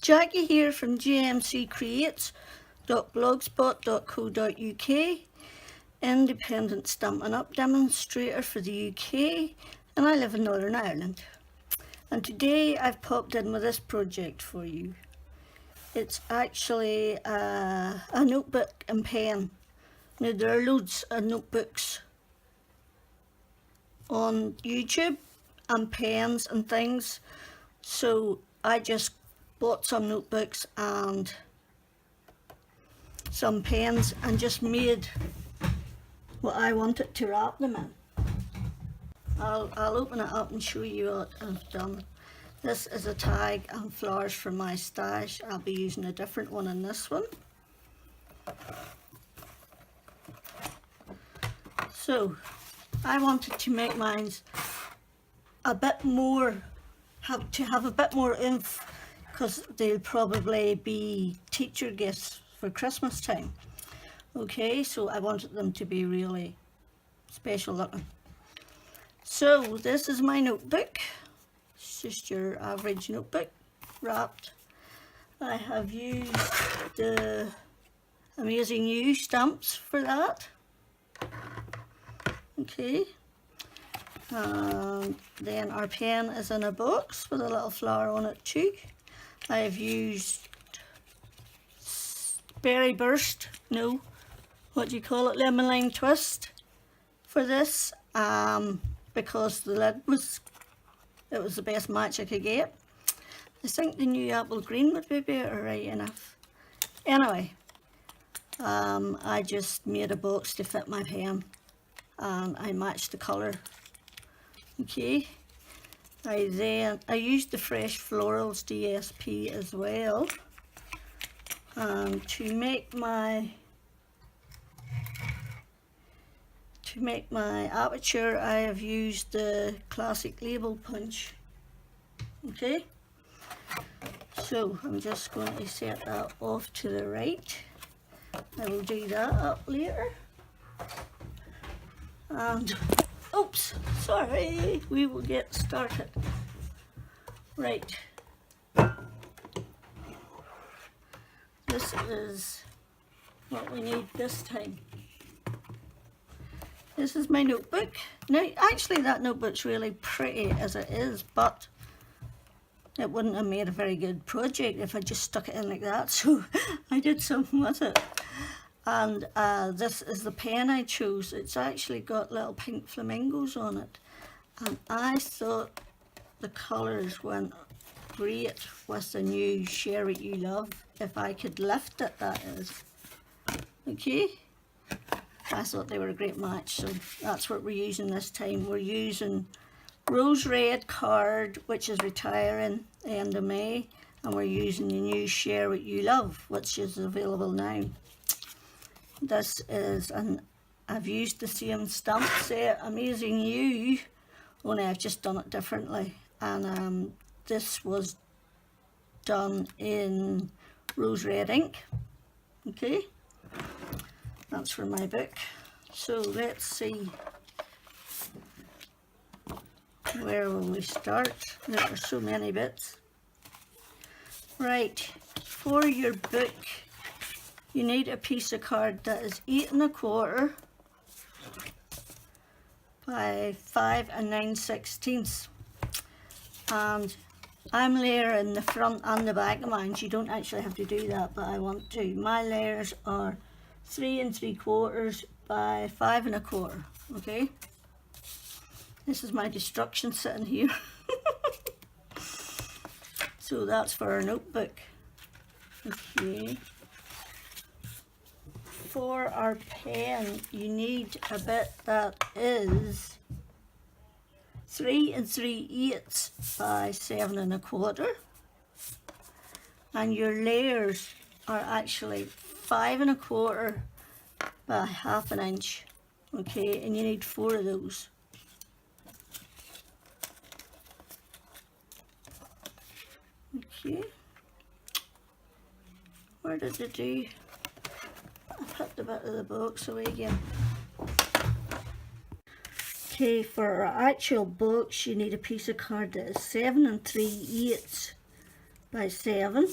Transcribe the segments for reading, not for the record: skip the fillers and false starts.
Jackie here from jmccreates.blogspot.co.uk, independent Stampin' Up demonstrator for the UK, and I live in Northern Ireland. And today I've popped in with this project for you. It's actually a notebook and pen. Now there are loads of notebooks on YouTube and pens and things, so I just bought some notebooks and some pens and just made what I wanted to wrap them in. I'll open it up and show you what I've done. This is a tag and flowers for my stash. I'll be using a different one in this one. So I wanted to make mine a bit more, have a bit more oomph, because they'll probably be teacher gifts for Christmas time. Okay, so I wanted them to be really special looking. So this is my notebook. It's just your average notebook wrapped. I have used the Amazing You stamps for that. Okay. Then our pen is in a box with a little flower on it too. I've used Berry Burst, no, what do you call it, Lemon Lime Twist for this, because the lid was the best match I could get. I think the new apple green would be better, right enough. Anyway, I just made a box to fit my pen and I matched the colour. Okay, I used the Fresh Florals DSP as well. To make my aperture, I have used the Classic Label Punch. Okay, so I'm just going to set that off to the right. I will do that up later. And oops, sorry, we will get started. Right. This is what we need this time. This is my notebook. Now, actually that notebook's really pretty as it is, but it wouldn't have made a very good project if I just stuck it in like that, so I did something with it. And this is the pen I chose. It's actually got little pink flamingos on it, and I thought the colours went great with the new Share What You Love. If I could lift it, that is. Okay, I thought they were a great match, so that's what we're using this time. We're using Rose Red card, which is retiring end of May, and we're using the new Share What You Love, which is available now. This is I've used the same stamp set, Amazing You, only I've just done it differently. And this was done in Rose Red ink. Okay, that's for my book. So let's see, where will we start? There are so many bits. Right, for your book you need a piece of card that is 8 1/4 by 5 9/16. And I'm layering the front and the back of mine. You don't actually have to do that, but I want to. My layers are 3 3/4 by 5 1/4. Okay, this is my destruction sitting here. So that's for our notebook. Okay, for our pen you need a bit that is 3 3/8 by 7 1/4, and your layers are actually 5 1/4 by 1/2 inch. Okay, and you need 4 of those. Okay, where did it do? I put the bit of the box away again. Okay, for our actual box you need a piece of card that is 7 3/8 by 7,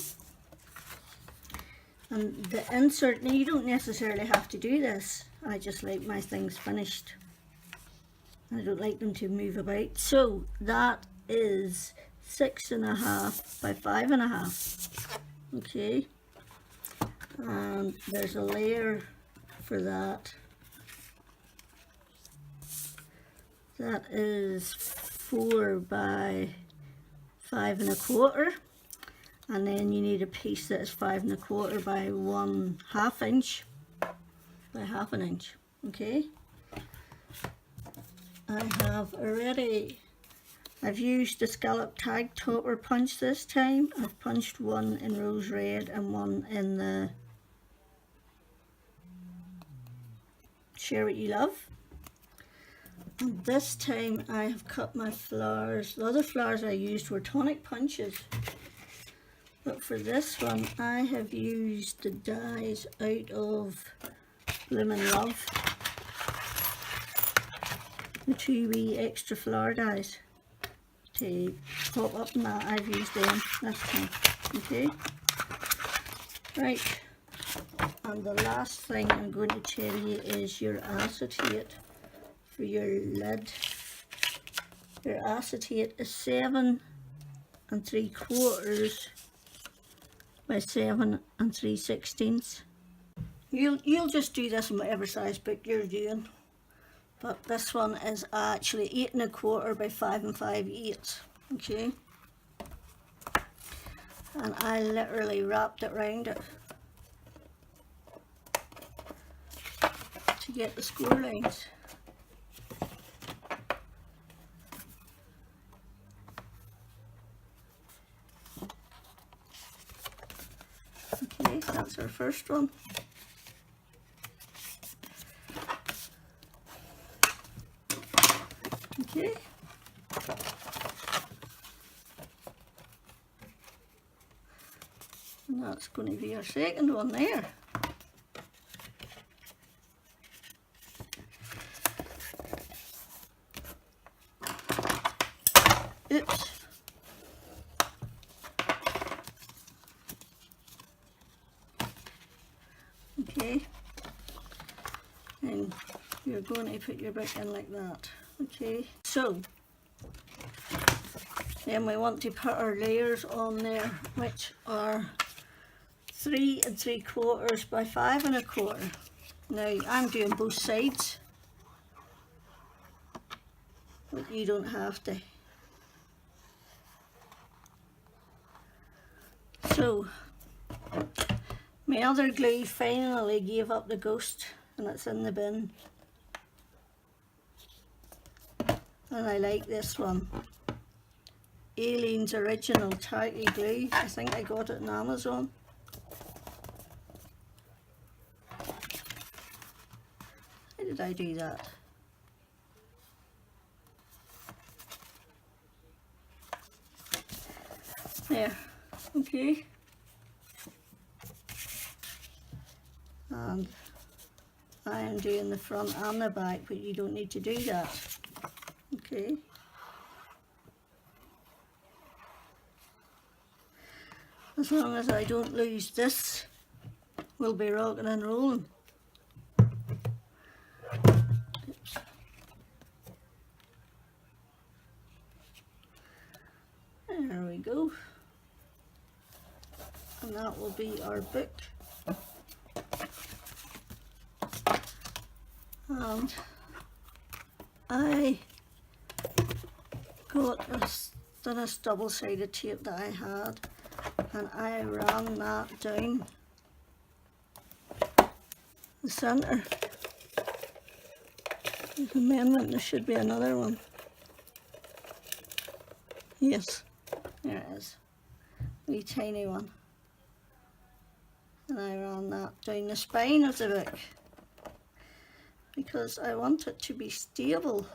And the insert, now you don't necessarily have to do this. I just like my things finished. I don't like them to move about. So that is 6.5 by 5.5. Okay. And there's a layer for that. That is 4 by 5.25. And then you need a piece that is 5.25 by 1/2 inch by 1/2 inch. Okay. I've used the scallop tag topper punch this time. I've punched one in rose red and one in the Share What You Love. And this time I have cut my flowers. The other flowers I used were tonic punches. But for this one, I have used the dies out of Bloomin' Love. The 2 wee extra flower dies to pop up in that. I've used them this time. Okay. Right. And the last thing I'm going to tell you is your acetate for your lid. Your acetate is 7 3/4 by 7 3/16. You'll just do this in whatever size book you're doing, but this one is actually 8.25 by 5 5/8. Okay, and I literally wrapped it around it to get the score lines. Okay, that's our first one. Okay. And that's going to be our second one there. Oops. Okay. And you're going to put your book in like that. Okay. So then we want to put our layers on there, which are 3 3/4 by 5 1/4. Now I'm doing both sides, but you don't have to. So my other glue finally gave up the ghost and it's in the bin. And I like this one. Aleene's Original Tacky Glue. I think I got it on Amazon. How did I do that? There. Okay. And I am doing the front and the back, but you don't need to do that. Okay. As long as I don't lose this, we'll be rocking and rolling. Oops. There we go. And that will be our book. And I got this double-sided tape that I had, and I ran that down the centre. There's an amendment, there should be another one. Yes, there it is, a wee tiny one. And I ran that down the spine of the book because I want it to be stable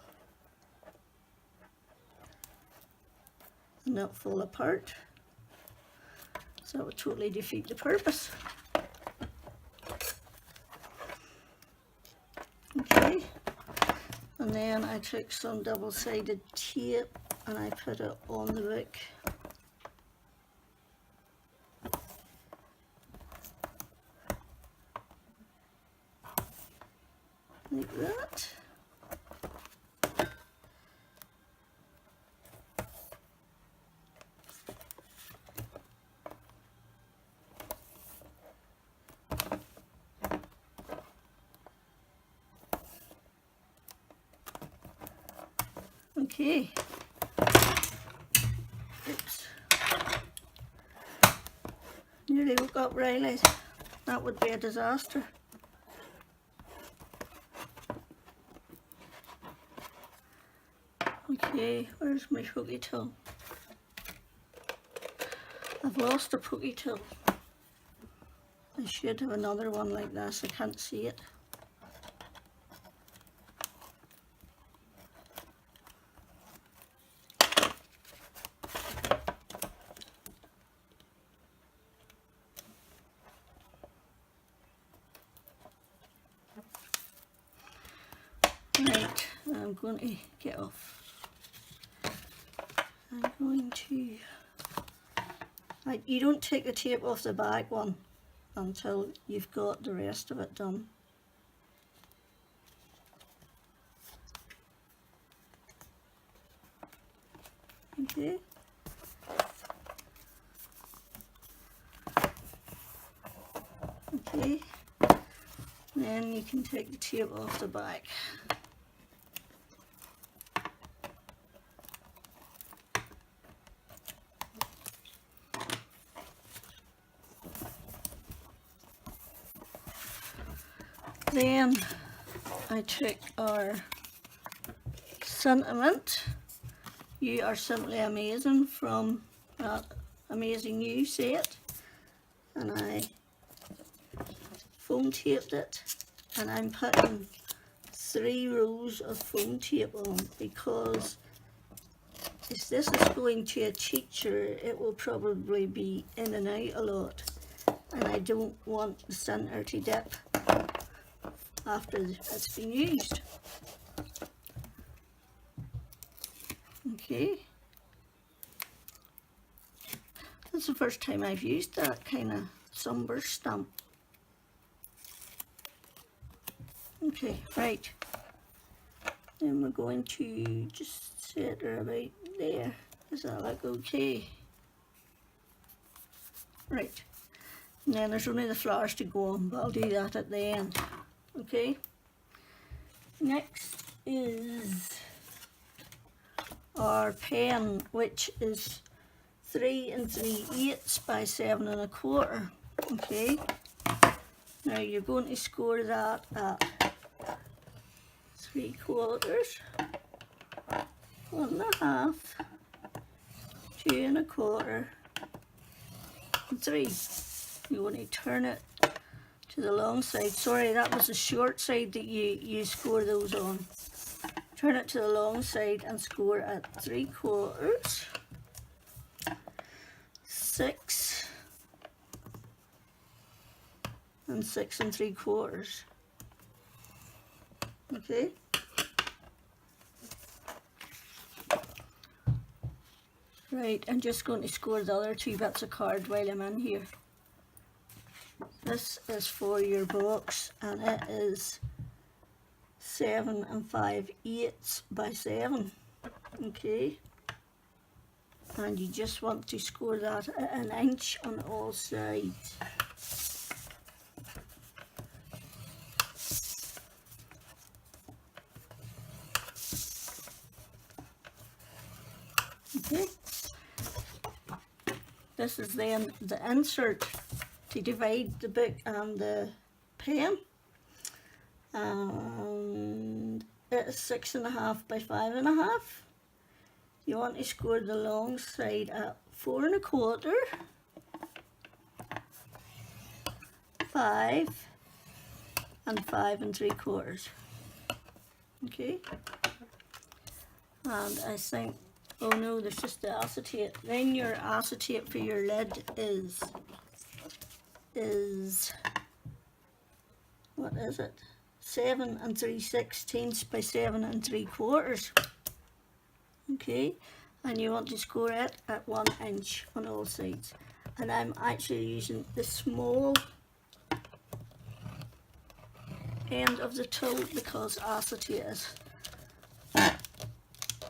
and not fall apart. So it would totally defeat the purpose. Okay, and then I took some double-sided tape and I put it on the book. Okay. Oops. Nearly woke up Riley. That would be a disaster. Okay, where's my pokey tool? I've lost a pokey tool. I should have another one like this. I can't see it. Right, I'm going to get off. I'm going to... you don't take the tape off the back one until you've got the rest of it done. Okay. Okay. Then you can take the tape off the back. Then I took our sentiment, "You are simply amazing," from that Amazing You set, and I foam taped it, and I'm putting 3 rows of foam tape on, because if this is going to a teacher, it will probably be in and out a lot, and I don't want the centre to dip after it's been used. Okay. That's the first time I've used that kind of sunburst stamp. Okay, right. Then we're going to just set her about there. Does that look okay? Right. And then there's only the flowers to go on, but I'll do that at the end. Okay. Next is our pen, which is 3 3/8 by 7 1/4. Okay. Now you're going to score that at 3/4, 1 1/2, 2 1/4, and 3. You want to turn it to the long side. Sorry, that was the short side that you score those on. Turn it to the long side and score at 3/4, 6, and 6 3/4. Okay. Right, I'm just going to score the other 2 bits of card while I'm in here. This is for your box, and it is 7 5/8 by 7. Okay. And you just want to score that at 1 inch on all sides. Okay. This is then the insert to divide the book and the pen. And it is 6 1/2 by 5 1/2. You want to score the long side at 4 1/4, 5, and 5 3/4. Okay. And I think, oh no, there's just the acetate. Then your acetate for your lid is what is it? 7 3/16 by 7 3/4. Okay, and you want to score it at 1 inch on all sides. And I'm actually using the small end of the tool because acetate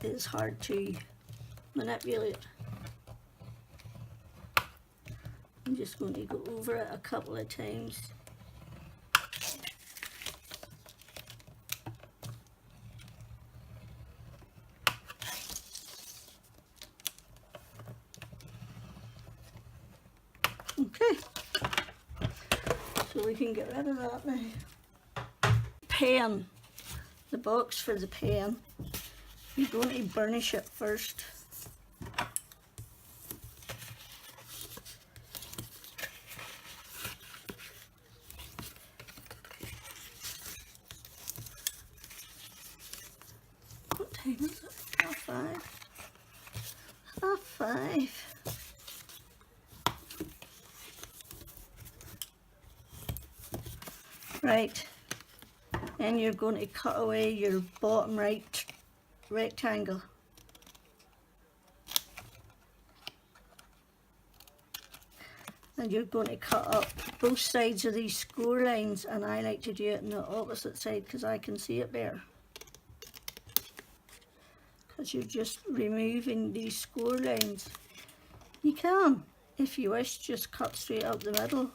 is hard to manipulate. I'm just going to go over it a couple of times. Okay, so we can get rid of that now. Pen, the box for the pen, you're going to burnish it first. What time is it? 5:30. 5:30. Right, then you're going to cut away your bottom right rectangle. And you're going to cut up both sides of these score lines, and I like to do it on the opposite side because I can see it better. Because you're just removing these score lines. You can, if you wish, just cut straight up the middle.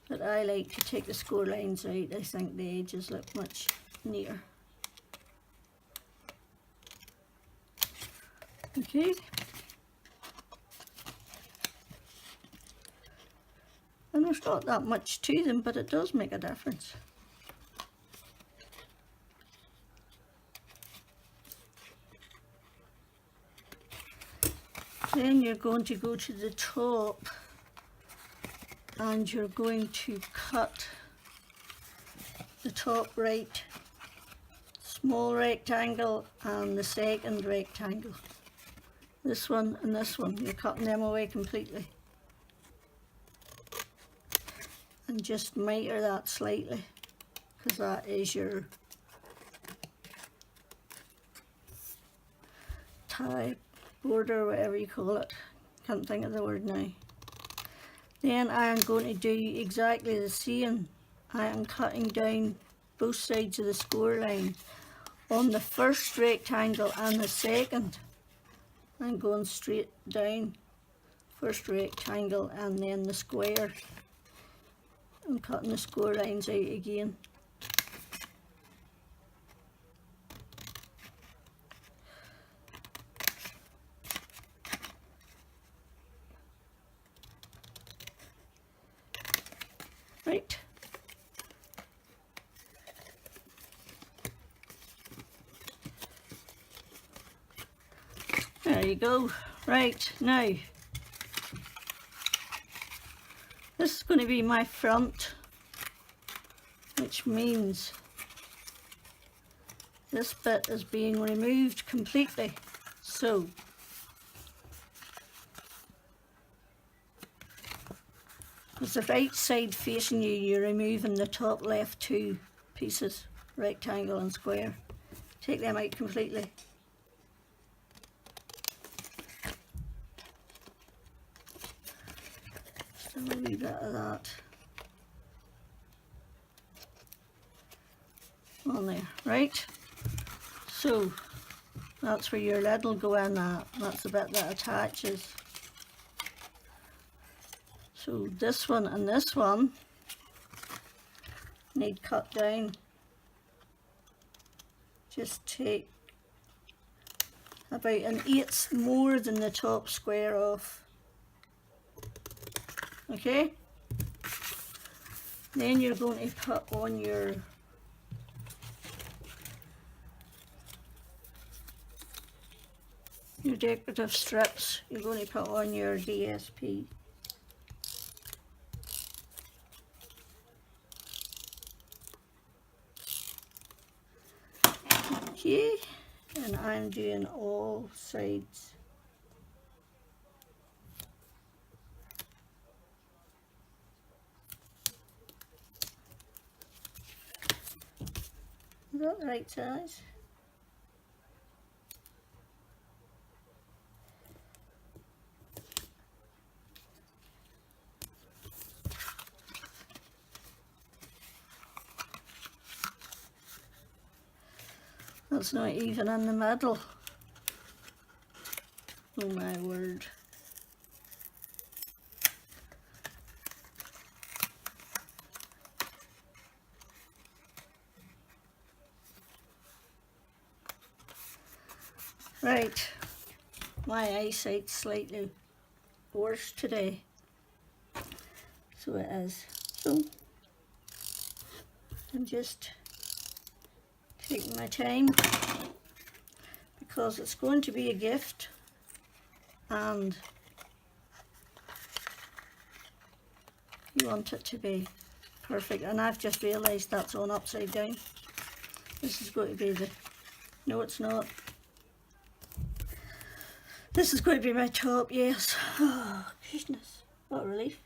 But I like to take the score lines out. I think the edges look much neater. Okay. And there's not that much to them, but it does make a difference. Then you're going to go to the top and you're going to cut the top right small rectangle and the second rectangle. This one and this one, you're cutting them away completely. And just miter that slightly, because that is your tie border, whatever you call it. Can't think of the word now. Then I am going to do exactly the same. I am cutting down both sides of the score line on the first rectangle and the second. I'm going straight down, first rectangle and then the square. I'm cutting the score lines out again. Right. There you go. Right, now this is going to be my front, which means this bit is being removed completely. So with the right side facing you, you're removing the top left two pieces, rectangle and square. Take them out completely. Still a wee bit of that on there, right? So that's where your lid will go in at. That's the bit that attaches. So this one and this one need cut down. Just take about 1/8 more than the top square off. Okay? Then you're going to put on your decorative strips. You're going to put on your DSP. Okay, and I'm doing all sides. Is that the right size? That's not even in the middle. Oh my word. Right, my eyesight's slightly worse today. So it is. So I'm just taking my time because it's going to be a gift, and you want it to be perfect. And I've just realised that's on upside down. This is going to be the, no it's not. This is going to be my top, yes. Oh goodness, what a relief.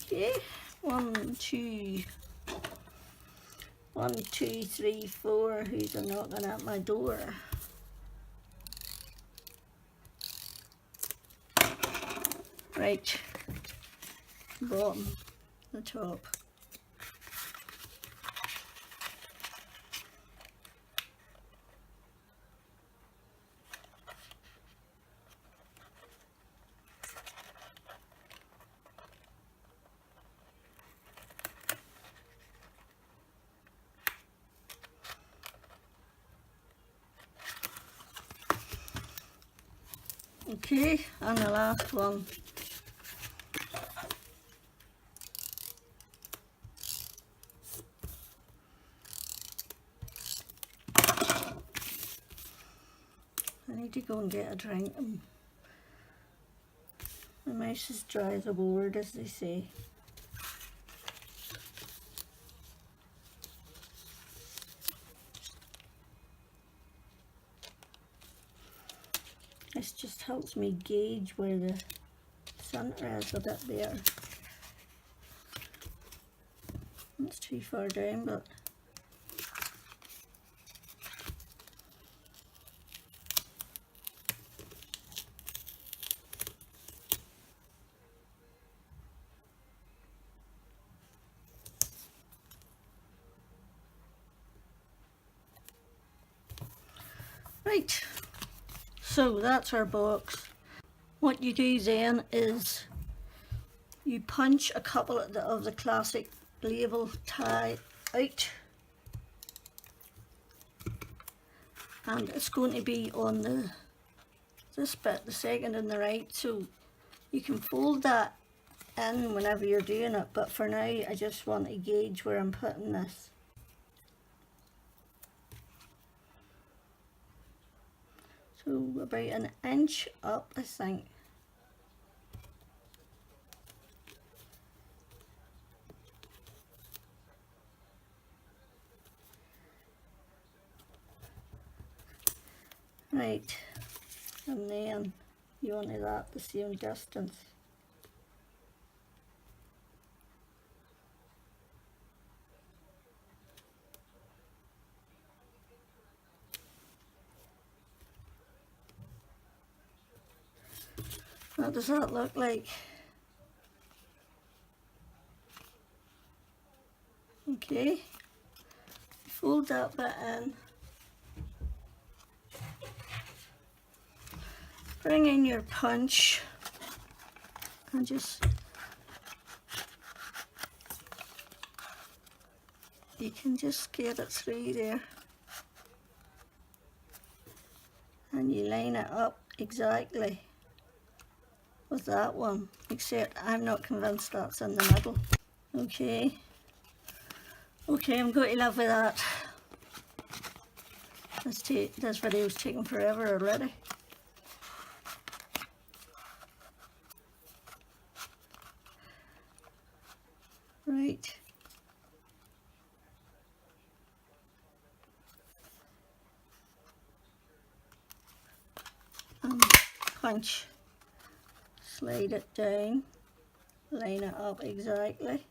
Okay, 1, 2, 1, 2, 3, 4. Who's a knocking at my door? Right, bottom, the top. Okay, and the last one. I need to go and get a drink. My mouse is dry as a board, as they say. This just helps me gauge where the centre is a bit better. It's too far down, but right. So that's our box. What you do then is you punch a couple of the classic label tie out, and it's going to be on this bit, the second on the right, so you can fold that in whenever you're doing it, but for now I just want to gauge where I'm putting this. So about an inch up, I think. Right, and then you want that the same distance. What does that look like? Okay, fold that bit in. Bring in your punch and just, you can just get it through there. And you line it up exactly with that one, except I'm not convinced that's in the middle. Okay, I'm going to live with that. This video's taking forever already. Right. And punch. Slide it down. Line it up exactly.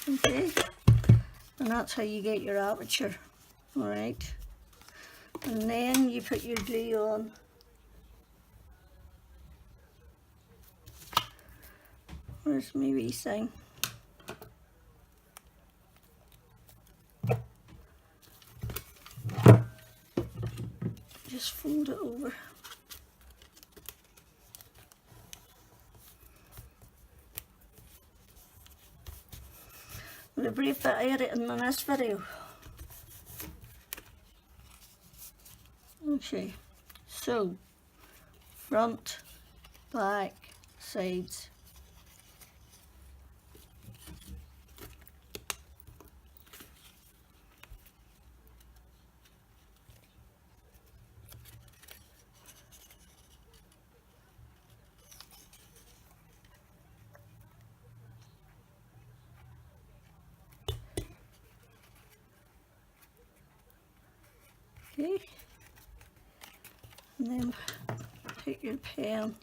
Okay, and that's how you get your aperture. Alright, and then you put your glue on Where's my wee sign? Just fold it over. With a brief bit of editing in this video. Okay, so front, back, sides. Okay, and then take your pen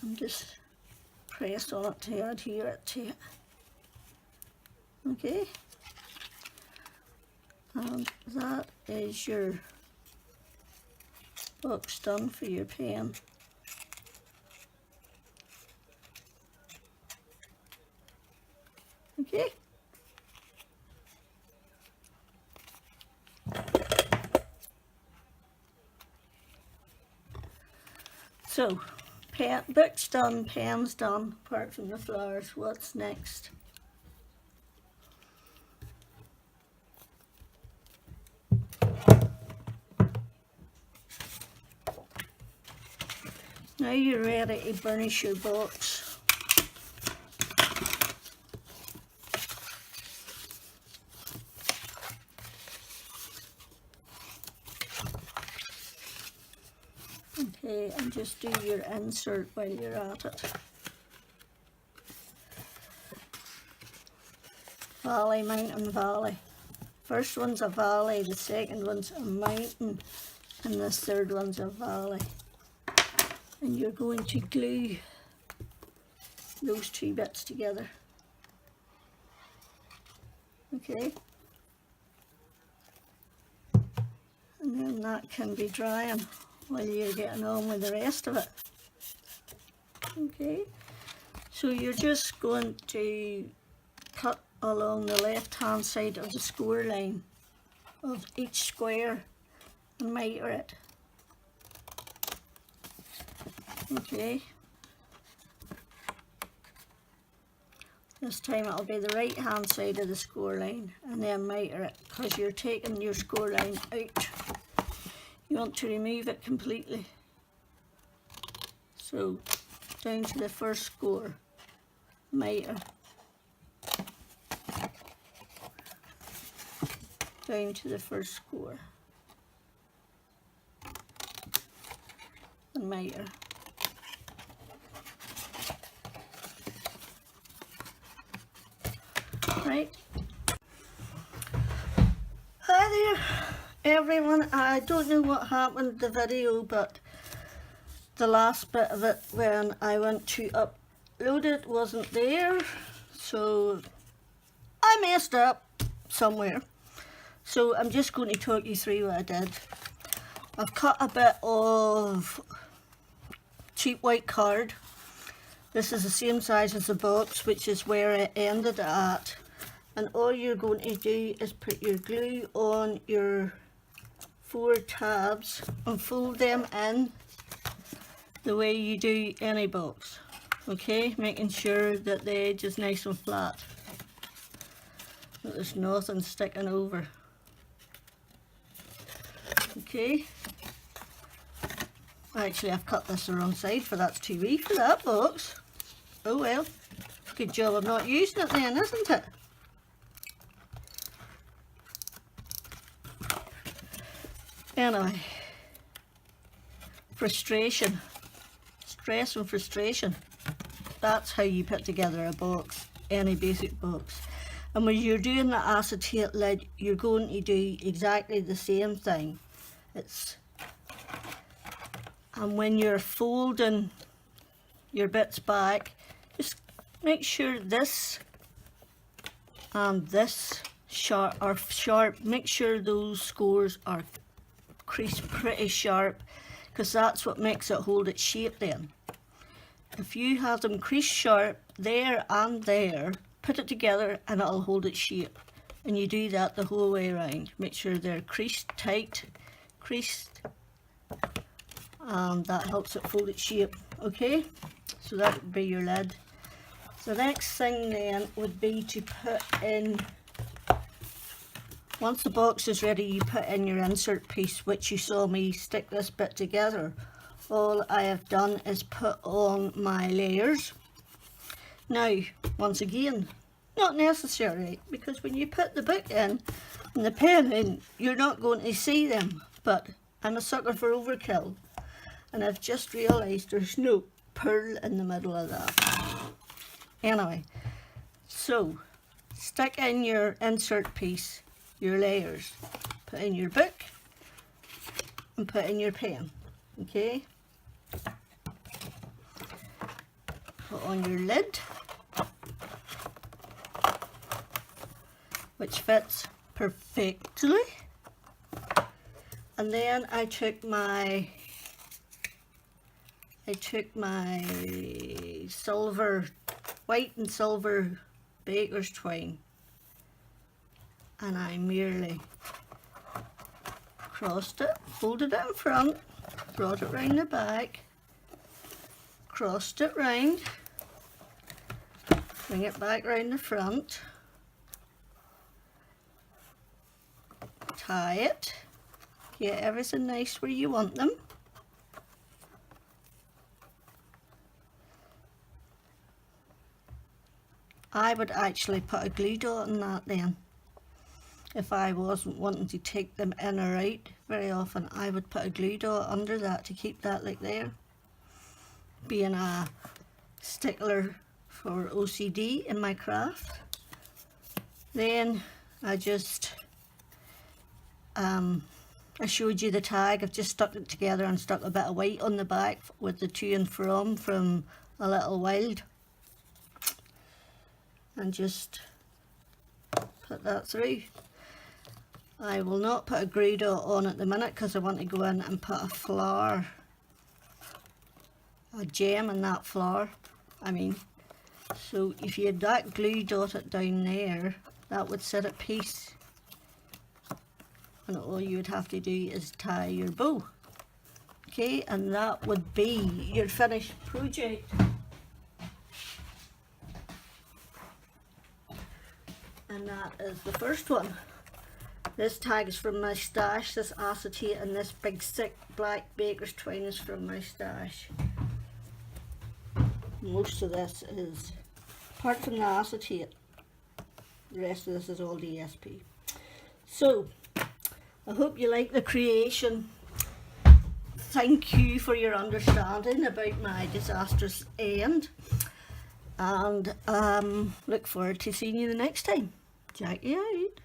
and just press on it to adhere it to it. Okay, and that is your box done for your pen. Okay. So, book's done, pen's done, apart from the flowers. What's next? Now you're ready to burnish your box. Okay, and just do your insert while you're at it. Valley, mountain, valley. First one's a valley, the second one's a mountain, and the third one's a valley. And you're going to glue those two bits together. Okay? And then that can be drying while you're getting on with the rest of it. Okay, so you're just going to cut along the left hand side of the score line of each square and miter it. Okay, this time it'll be the right hand side of the score line, and then miter it, because you're taking your score line out. You want to remove it completely. So down to the first score, miter, down to the first score, and miter. Right. Hi there, everyone. I don't know what happened to the video, but the last bit of it when I went to upload it wasn't there, so I messed up somewhere. So I'm just going to talk you through what I did. I've cut a bit of cheap white card. This is the same size as the box, which is where it ended at. And all you're going to do is put your glue on your 4 tabs and fold them in the way you do any box. Okay, making sure that the edge is nice and flat, that there's nothing sticking over. Okay, actually I've cut this the wrong side, for that's too wee for that box. Oh well, good job of not using it then, isn't it? Anyway, frustration, stress and frustration, that's how you put together a box, any basic box. And when you're doing the acetate lid, you're going to do exactly the same thing. And when you're folding your bits back, just make sure this and this are sharp. Make sure those scores are creased pretty sharp, because that's what makes it hold its shape then. if you have them crease sharp there and there, put it together and it'll hold its shape. And you do that the whole way around. Make sure they're creased tight, creased, and that helps it fold its shape. Okay, so that would be your lid. The next thing then would be to put in, once the box is ready, you put in your insert piece, which you saw me stick this bit together. All I have done is put on my layers. Now, once again, not necessary, because when you put the book in and the pen in, you're not going to see them, but I'm a sucker for overkill, and I've just realised there's no pearl in the middle of that. Anyway, so stick in your insert piece, your layers, put in your book and put in your pen, okay? Put on your lid, which fits perfectly, and then I took my silver, white and silver baker's twine, and I merely crossed it, folded it in front, brought it round the back, crossed it round, bring it back round the front, tie it, get everything nice where you want them. I would actually put a glue dot on that then. If I wasn't wanting to take them in or out very often, I would put a glue dot under that to keep that like there. Being a stickler for OCD in my craft. Then I just, I showed you the tag. I've just stuck it together and stuck a bit of white on the back with the to and from A Little Wild. And just put that through. I will not put a glue dot on at the minute because I want to go in and put a flower, a gem in that flower, so if you had that glue dotted down there, that would sit at peace, and all you would have to do is tie your bow. Okay, and that would be your finished project. And that is the first one. This tag is from my stash, this acetate, and this big thick black baker's twine is from my stash. Most of this is, apart from the acetate, the rest of this is all DSP. So, I hope you like the creation. Thank you for your understanding about my disastrous end. And look forward to seeing you the next time. Check you out.